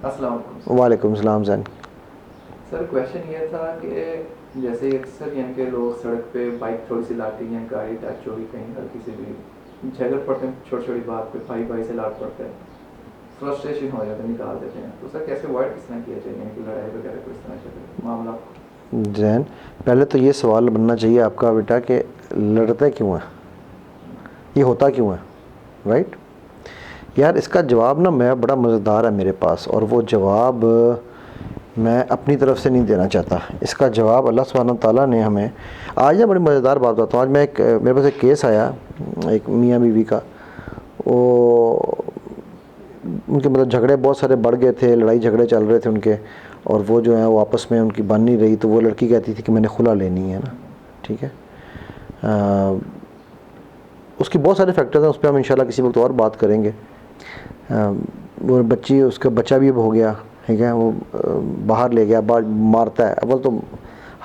السلام علیکم وعلیکم السلام زین. سر. کویشچن یہ تھا کہ جیسے اکثر یعنی کہ لوگ سڑک پہ بائک تھوڑی سی لاتی ہیں, گاڑی ٹچ ہوگی کہیں ہلکی سی بھی جھگڑ پڑتے ہیں, چھوٹی چھوٹی بات پہ بھائی بھائی سے لاٹ پڑتے ہیں, فرسٹریشن ہو جاتا ہے, نکال دیتے ہیں. تو سر کیسے اوائڈ کس طرح کیا چاہیے, یعنی کہ لڑائی وغیرہ کو اس طرح چلے معاملہ. زین, پہلے تو یہ سوال بننا چاہیے آپ کا بیٹا کہ لڑتے کیوں ہیں, یہ ہوتا کیوں ہے, رائٹ. یار اس کا جواب نا میں بڑا مزیدار ہے میرے پاس, اور وہ جواب میں اپنی طرف سے نہیں دینا چاہتا. اس کا جواب اللہ سبحانہ تعالیٰ نے ہمیں آج نا بڑی مزیدار بات بتاتا ہوں. آج میرے پاس ایک کیس آیا ایک میاں بیوی کا. وہ ان کے مطلب جھگڑے بہت سارے بڑھ گئے تھے, لڑائی جھگڑے چل رہے تھے ان کے, اور وہ جو ہیں وہ آپس میں ان کی بن نہیں رہی. تو وہ لڑکی کہتی تھی کہ میں نے خلا لینی ہے نا, ٹھیک ہے. اس کی بہت سارے فیکٹرز ہیں, اس پہ ہم انشاءاللہ کسی وقت اور بات کریں گے. وہ بچی, اس کا بچہ بھی اب ہو گیا, ٹھیک ہے. وہ باہر لے گیا, مارتا ہے. اول تو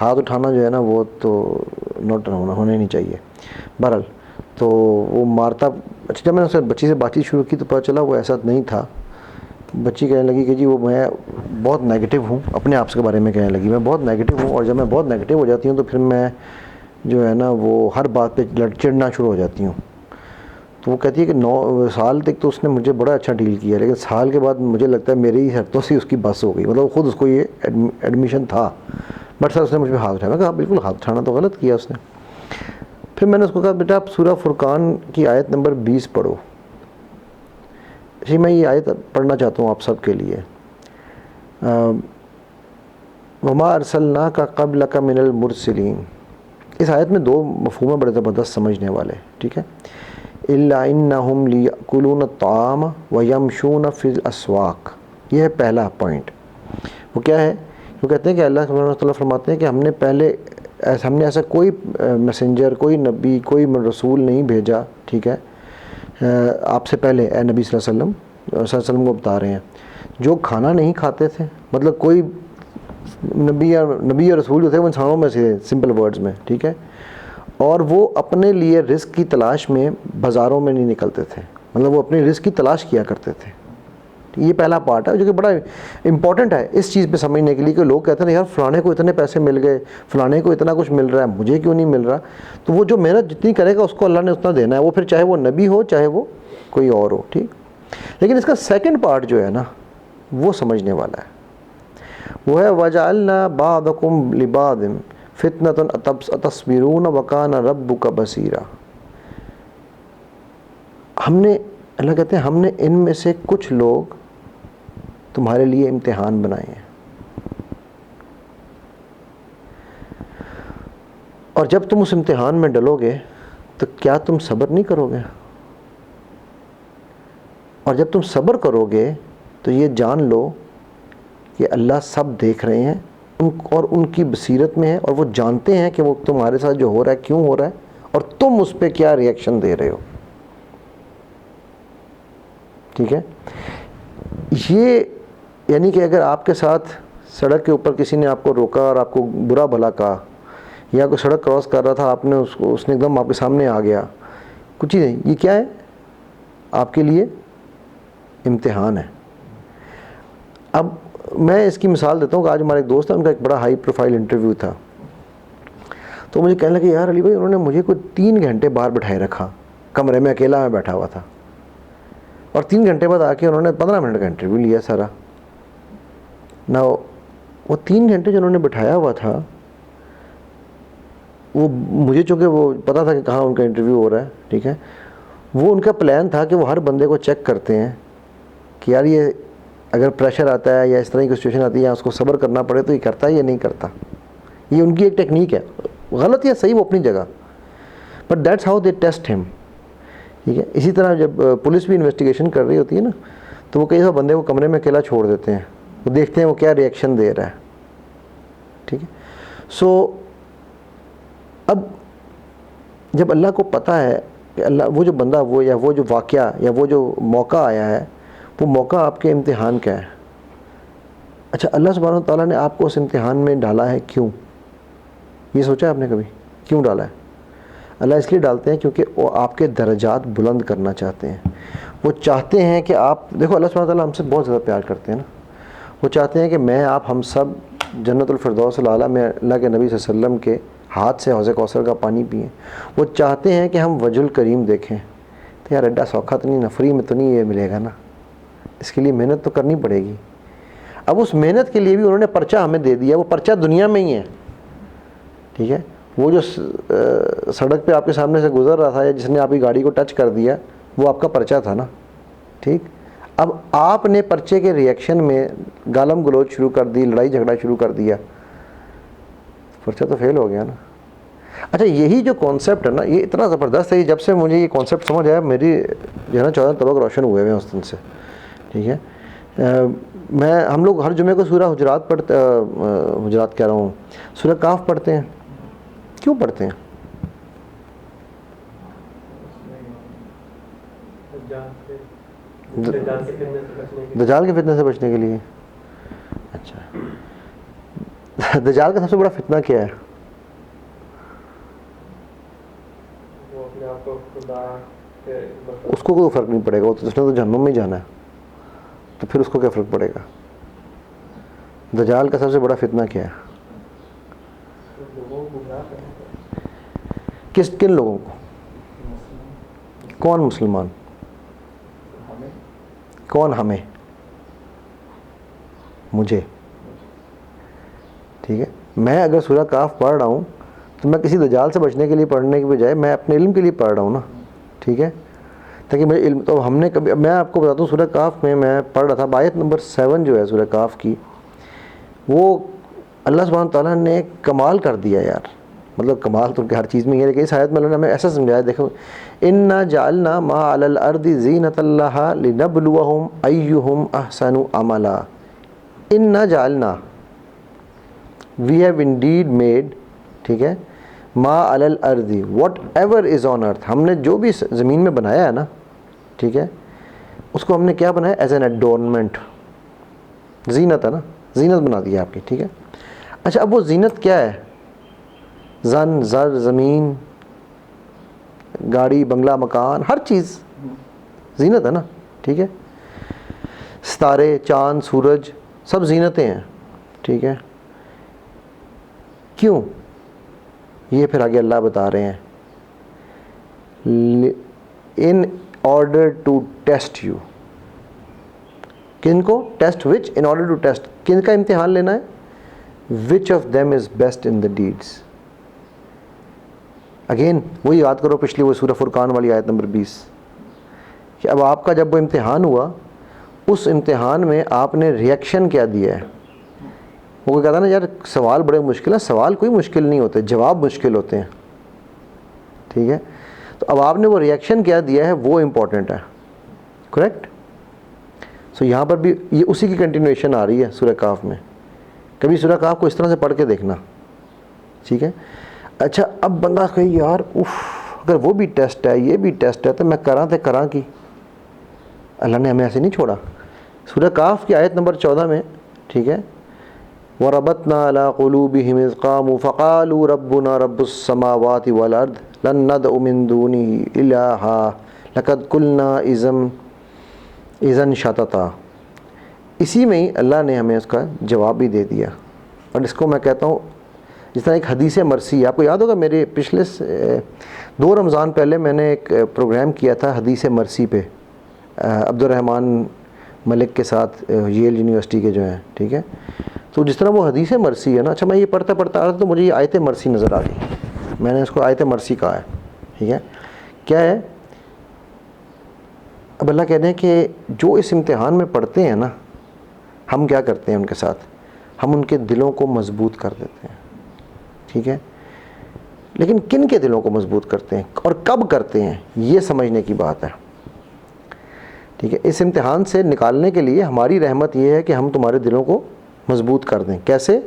ہاتھ اٹھانا جو ہے نا وہ تو نوٹ ہونے نہیں چاہیے. بہرحال تو وہ مارتا. اچھا جب میں نے اس بچی سے بات چیت شروع کی تو پتہ چلا وہ ایسا نہیں تھا. بچی کہنے لگی کہ جی وہ میں بہت نیگیٹو ہوں, اپنے آپ کے بارے میں کہنے لگی میں بہت نیگیٹو ہوں, اور جب میں بہت نیگیٹو ہو جاتی ہوں تو پھر میں جو ہے نا وہ ہر بات پہ چڑنا شروع ہو جاتی ہوں. تو وہ کہتی ہے کہ 9 سال تک تو اس نے مجھے بڑا اچھا ڈیل کیا, لیکن سال کے بعد مجھے لگتا ہے میری ہی حرکتوں سے اس کی بس ہو گئی. مطلب خود اس کو یہ ایڈمیشن تھا, بٹ سر اس نے مجھ پہ ہاتھ اٹھایا. میں کہا بالکل ہاتھ اٹھانا تو غلط کیا اس نے. پھر میں نے اس کو کہا بیٹا آپ سورہ فرقان کی آیت نمبر 20 پڑھو. جی میں یہ آیت پڑھنا چاہتا ہوں آپ سب کے لیے. وما ارسلناک قبلک من المرسلین. اس آیت میں 2 مفہوم ہیں بڑے زبردست سمجھنے والے, ٹھیک ہے. الا انہم لیأکلون الطعام ویمشون فی الاسواق. یہ ہے پہلا پوائنٹ. وہ کیا ہے؟ وہ کہتے ہیں کہ اللہ سبحانہ وتعالیٰ فرماتے ہیں کہ ہم نے ایسا کوئی میسنجر, کوئی نبی, کوئی رسول نہیں بھیجا, ٹھیک ہے, آپ سے پہلے اے نبی صلی اللہ علیہ وسلم کو بتا رہے ہیں, جو کھانا نہیں کھاتے تھے. مطلب کوئی نبی یا رسول جو تھے وہ انسانوں میں سے, سمپل ورڈز میں, ٹھیک ہے. اور وہ اپنے لیے رزق کی تلاش میں بازاروں میں نہیں نکلتے تھے, مطلب وہ اپنے رزق کی تلاش کیا کرتے تھے. یہ پہلا پارٹ ہے جو کہ بڑا امپورٹنٹ ہے اس چیز پہ سمجھنے کے لیے, کہ لوگ کہتے ہیں یار فلانے کو اتنے پیسے مل گئے, فلانے کو اتنا کچھ مل رہا ہے, مجھے کیوں نہیں مل رہا. تو وہ جو محنت جتنی کرے گا اس کو اللہ نے اتنا دینا ہے, وہ پھر چاہے وہ نبی ہو چاہے وہ کوئی اور ہو, ٹھیک. لیکن اس کا سیکنڈ پارٹ جو ہے نا وہ سمجھنے والا ہے. وہ ہے وَجَعَلْنَا بَعْضَكُمْ لِبَعْضٍ فِتْنَةً أَتَصْبِرُونَ وَكَانَ رَبُّكَ بَصِيرًا. ہم نے, اللہ کہتے ہیں ہم نے ان میں سے کچھ لوگ تمہارے لیے امتحان بنائے ہیں, اور جب تم اس امتحان میں ڈلو گے تو کیا تم صبر نہیں کرو گے؟ اور جب تم صبر کرو گے تو یہ جان لو کہ اللہ سب دیکھ رہے ہیں, اور ان کی بصیرت میں ہے, اور وہ جانتے ہیں کہ وہ تمہارے ساتھ جو ہو رہا ہے کیوں ہو رہا ہے, اور تم اس پہ کیا ریئیکشن دے رہے ہو, ٹھیک ہے. یہ یعنی کہ اگر آپ کے ساتھ سڑک کے اوپر کسی نے آپ کو روکا اور آپ کو برا بھلا کہا, یا کوئی سڑک کراس کر رہا تھا, آپ نے اس نے ایک دم آپ کے سامنے آ گیا, کچھ ہی نہیں, یہ کیا ہے آپ کے لیے امتحان ہے. اب میں اس کی مثال دیتا ہوں کہ آج ہمارے ایک دوست ہے, ان کا ایک بڑا ہائی پروفائل انٹرویو تھا. تو مجھے کہنے لگے یار علی بھائی انہوں نے مجھے کوئی 3 گھنٹے باہر بٹھائے رکھا, کمرے میں اکیلا میں بیٹھا ہوا تھا, اور 3 گھنٹے بعد آ کے انہوں نے 15 منٹ کا انٹرویو لیا سارا. نہ وہ 3 گھنٹے جو انہوں نے بٹھایا ہوا تھا, وہ مجھے چونکہ وہ پتہ تھا کہ کہاں ان کا انٹرویو ہو رہا ہے, ٹھیک ہے, وہ ان کا پلان تھا کہ وہ ہر بندے کو چیک کرتے ہیں کہ یار یہ اگر پریشر آتا ہے یا اس طرح کی سچویشن آتی ہے یا اس کو صبر کرنا پڑے تو یہ کرتا ہے یا نہیں کرتا. یہ ان کی ایک ٹیکنیک ہے, غلط یا صحیح وہ اپنی جگہ, but that's how they test ہم, ٹھیک ہے. اسی طرح جب پولیس بھی انویسٹیگیشن کر رہی ہوتی ہے نا, تو وہ کئی دفعہ بندے کو کمرے میں اکیلا چھوڑ دیتے ہیں, وہ دیکھتے ہیں وہ کیا ریئیکشن دے رہا ہے, ٹھیک ہے. سو اب جب اللہ کو پتہ ہے کہ اللہ وہ جو بندہ وہ جو واقعہ یا وہ جو موقع آیا ہے, وہ موقع آپ کے امتحان کا ہے. اچھا اللہ سبحانہ تعالیٰ نے آپ کو اس امتحان میں ڈالا ہے کیوں؟ یہ سوچا آپ نے کبھی کیوں ڈالا ہے؟ اللہ اس لیے ڈالتے ہیں کیونکہ وہ آپ کے درجات بلند کرنا چاہتے ہیں. وہ چاہتے ہیں کہ آپ دیکھو, اللہ سبحانہ تعالیٰ ہم سے بہت زیادہ پیار کرتے ہیں نا, وہ چاہتے ہیں کہ میں آپ ہم سب جنت الفردوس الاعلیٰ میں اللہ کے نبی صلی اللہ علیہ وسلم کے ہاتھ سے حوض کوثر کا پانی پئیں. وہ چاہتے ہیں کہ ہم وجہ الکریم دیکھیں. تو یار ایڈا سوکھا تو نہیں نا, فری میں تو نہیں یہ ملے گا نا, اس کے لیے محنت تو کرنی پڑے گی. اب اس محنت کے لیے بھی انہوں نے پرچہ ہمیں دے دیا. وہ پرچہ دنیا میں ہی ہے, ٹھیک ہے. وہ جو سڑک پہ آپ کے سامنے سے گزر رہا تھا یا جس نے آپ کی گاڑی کو ٹچ کر دیا, وہ آپ کا پرچہ تھا نا, ٹھیک. اب آپ نے پرچے کے ریئیکشن میں گالم گلوچ شروع کر دی, لڑائی جھگڑا شروع کر دیا, پرچہ تو فیل ہو گیا نا. اچھا, یہی جو کانسیپٹ ہے نا, یہ اتنا زبردست ہے. جب سے مجھے یہ کانسیپٹ سمجھ آیا, میری جو ہے نا 14 طبق روشن ہوئے ہوئے ہیں اس دن سے, ٹھیک ہے. ہم لوگ ہر جمعے کو سورہ حجرات پڑھتے, حجرات کہہ رہا ہوں, سورہ کاف پڑھتے ہیں. کیوں پڑھتے ہیں؟ دجال کے فتنے سے بچنے کے لیے. اچھا, دجال کا سب سے بڑا فتنہ کیا ہے؟ اس کو کوئی فرق نہیں پڑے گا, اس نے تو جہنم میں جانا ہے, تو پھر اس کو کیا فرق پڑے گا؟ دجال کا سب سے بڑا فتنہ کیا ہے؟ کن لوگوں کو؟ کون مسلمان؟ کون ہمیں؟ مجھے, ٹھیک ہے. میں اگر سورہ کاف پڑھ رہا ہوں تو میں کسی دجال سے بچنے کے لیے پڑھنے کے بجائے میں اپنے علم کے لیے پڑھ رہا ہوں نا, ٹھیک ہے, تاکہ مجھے علم. تو ہم نے کبھی, میں آپ کو بتاتا ہوں, سورہ کاف میں پڑھ رہا تھا, آیت نمبر 7 جو ہے سورہ کاف کی, وہ اللہ سبحانہ تعالیٰ نے کمال کر دیا یار. مطلب کمال تو ہر چیز میں یہ ہے کہ اس آیت میں اللہ نے ہمیں ایسا سمجھایا. دیکھو, انا جعلنا ما علی الارض زینۃ لہا لنبلوہم ایہم احسن عملا. انا جعلنا, وی ہیو انڈیڈ میڈ, ٹھیک ہے, ما علی الارض, واٹ ایور از آن ارتھ, ہم نے جو بھی زمین میں بنایا ہے نا, ٹھیک ہے, اس کو ہم نے کیا بنایا؟ As an ایڈورنمنٹ. زینت ہے نا, زینت بنا دی آپ کی, ٹھیک ہے. اچھا, اب وہ زینت کیا ہے؟ زن, زر, زمین, گاڑی, بنگلہ, مکان, ہر چیز زینت ہے نا, ٹھیک ہے. ستارے, چاند, سورج, سب زینتیں ہیں, ٹھیک ہے. کیوں؟ یہ پھر آگے اللہ بتا رہے ہیں, in order to test you. کن کو test? Which, in order to test, کن کا امتحان لینا ہے؟ Which of them is best in the deeds. Again وہی یاد کرو پچھلی وہ سورہ فرقان والی آیت نمبر 20, کہ اب آپ کا جب وہ امتحان ہوا, اس امتحان میں آپ نے ریئیکشن کیا دیا ہے. وہ کوئی کہتا ہے نا یار سوال بڑے مشکل ہیں, سوال کوئی مشکل نہیں ہوتے, جواب مشکل ہوتے ہیں, ٹھیک ہے. تو اب آپ نے وہ ریئیکشن کیا دیا ہے, وہ امپورٹنٹ ہے, کریکٹ. سو یہاں پر بھی یہ اسی کی کنٹینویشن آ رہی ہے سورہ کاف میں. کبھی سورہ کاف کو اس طرح سے پڑھ کے دیکھنا, ٹھیک ہے. اچھا, اب بندہ کہے یار اف, اگر وہ بھی ٹیسٹ ہے, یہ بھی ٹیسٹ ہے, تو میں کراں کی. اللہ نے ہمیں ایسے نہیں چھوڑا. سورہ کاف کی آیت نمبر 14 میں, ٹھیک ہے, وَرَبَطْنَا عَلَىٰ قُلُوبِهِمْ إِذْ قَامُوا فَقَالُوا رَبُّنَا رَبُّ السَّمَاوَاتِ وَالْأَرْضِ لَن نَّدْعُ مِن دُونِهِ إِلَٰهًا لَقَدْ قُلْنَا إِذًا شَطَطًا. اسی میں ہی اللہ نے ہمیں اس کا جواب بھی دے دیا. اور اس کو میں کہتا ہوں جس طرح ایک حدیث مرسی. آپ کو یاد ہوگا میرے پچھلے 2 رمضان پہلے میں نے ایک پروگرام کیا تھا حدیث مرسی پہ, عبد الرحمن ملک کے ساتھ, ییل یونیورسٹی کے جو ہیں, ٹھیک ہے. تو جس طرح وہ حدیث مرسی ہے نا, اچھا میں یہ پڑھتا آ رہا تھا تو مجھے یہ آیت مرسی نظر آ گئی. میں نے اس کو آیت مرسی کہا ہے, ٹھیک ہے. کیا ہے؟ اب اللہ کہتے ہیں کہ جو اس امتحان میں پڑھتے ہیں نا, ہم کیا کرتے ہیں ان کے ساتھ؟ ہم ان کے دلوں کو مضبوط کر دیتے ہیں, ٹھیک ہے. لیکن کن کے دلوں کو مضبوط کرتے ہیں اور کب کرتے ہیں, یہ سمجھنے کی بات ہے, ٹھیک ہے. اس امتحان سے نکالنے کے لیے ہماری رحمت یہ ہے کہ ہم تمہارے دلوں کو مضبوط کر دیں. کیسے؟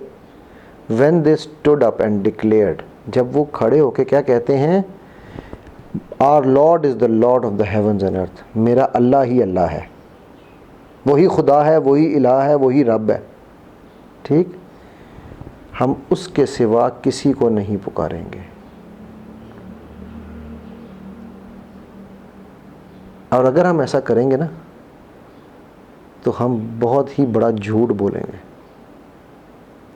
when they stood up and declared, جب وہ کھڑے ہو کے کیا کہتے ہیں؟ our Lord is the Lord of the heavens and earth. میرا اللہ ہی اللہ ہے, وہی خدا ہے, وہی الہ ہے, وہی رب ہے, ٹھیک. ہم اس کے سوا کسی کو نہیں پکاریں گے. اور اگر ہم ایسا کریں گے نا, تو ہم بہت ہی بڑا جھوٹ بولیں گے.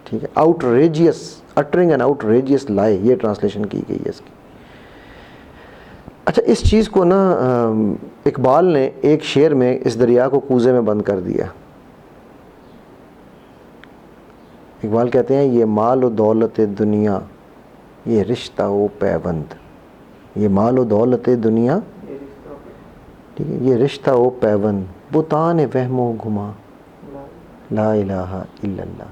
ٹھیک ہے, آؤٹ ریجیس, اٹرنگ این آؤٹ ریجیس لائی, یہ ٹرانسلیشن کی گئی ہے اس کی. اچھا, اس چیز کو نا اقبال نے ایک شعر میں اس دریا کو کوزے میں بند کر دیا. اقبال کہتے ہیں یہ مال و دولت دنیا یہ رشتہ و پیوند, یہ مال و دولت دنیا یہ رشتہ ہوتا ٹھیک ہے, یہ رشتہ و پیوند بتان وہم و گما ہے. لا الہ الا اللہ.